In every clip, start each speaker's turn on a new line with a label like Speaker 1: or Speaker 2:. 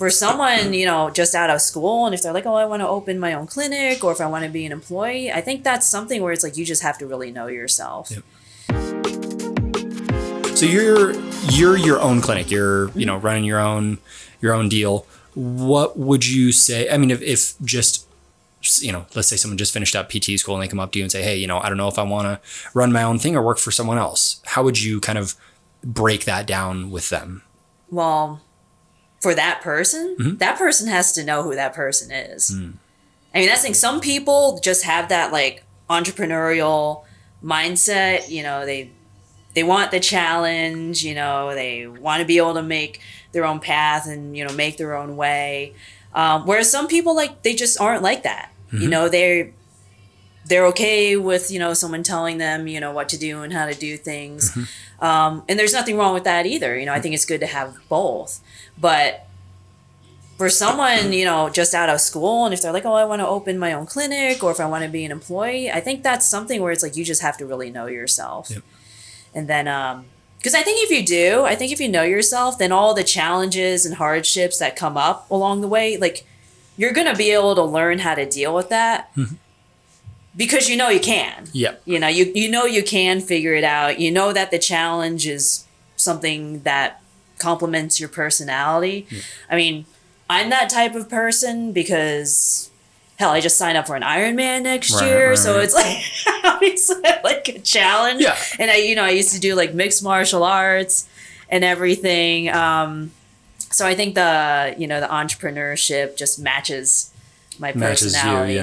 Speaker 1: for someone, just out of school, and if they're like, oh, I want to open my own clinic, or if I want to be an employee, I think that's something where it's like you just have to really know yourself.
Speaker 2: Yep. So you're your own clinic. You're running your own deal. What would you say? I mean, if just let's say someone just finished up PT school and they come up to you and say, hey, I don't know if I want to run my own thing or work for someone else. How would you kind of break that down with them?
Speaker 1: Well, for that person, that person has to know who that person is. I mean, that's the thing. Some people just have that like entrepreneurial mindset. They want the challenge. They want to be able to make their own path and make their own way. Whereas some people they just aren't like that. They're okay with someone telling them what to do and how to do things. And there's nothing wrong with that either. I think it's good to have both. But for someone, just out of school, and if they're like, oh, I want to open my own clinic, or if I want to be an employee, I think that's something where it's like you just have to really know yourself.
Speaker 2: Yep.
Speaker 1: And then, because I think if you know yourself, then all the challenges and hardships that come up along the way, you're going to be able to learn how to deal with that. Because you can.
Speaker 2: Yeah.
Speaker 1: You can figure it out. That the challenge is something that complements your personality. Yeah. I mean, I'm that type of person because, hell, I just signed up for an Ironman next year. So it's obviously a challenge.
Speaker 2: Yeah.
Speaker 1: And I used to do mixed martial arts and everything. So I think the entrepreneurship just matches my personality.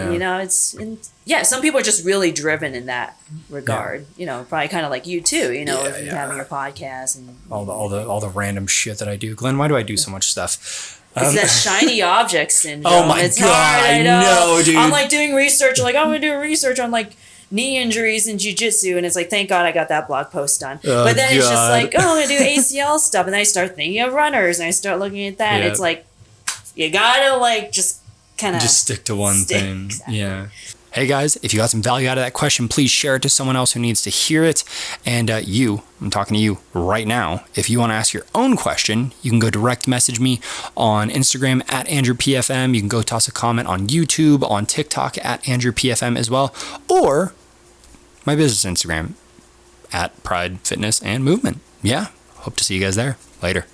Speaker 1: Some people are just really driven in that regard. Probably kind of like you too. Having your podcast and
Speaker 2: all the random shit that I do. Glenn, why do I do so much stuff?
Speaker 1: It's that shiny object syndrome.
Speaker 2: Oh my
Speaker 1: it's
Speaker 2: God,
Speaker 1: hard, I know,
Speaker 2: dude.
Speaker 1: I'm doing research. I'm going to do research on knee injuries and jiu-jitsu, and it's thank God I got that blog post done. But then it's just I'm going to do ACL stuff, and then I start thinking of runners, and I start looking at that, and it's you gotta just kind of
Speaker 2: just stick to one thing.
Speaker 1: Exactly.
Speaker 2: Yeah. Hey guys, if you got some value out of that question, please share it to someone else who needs to hear it. And I'm talking to you right now. If you want to ask your own question, you can go direct message me on Instagram at AndrewPFM. You can go toss a comment on YouTube, on TikTok at AndrewPFM as well, or my business Instagram at Pride Fitness and Movement. Yeah, hope to see you guys there. Later.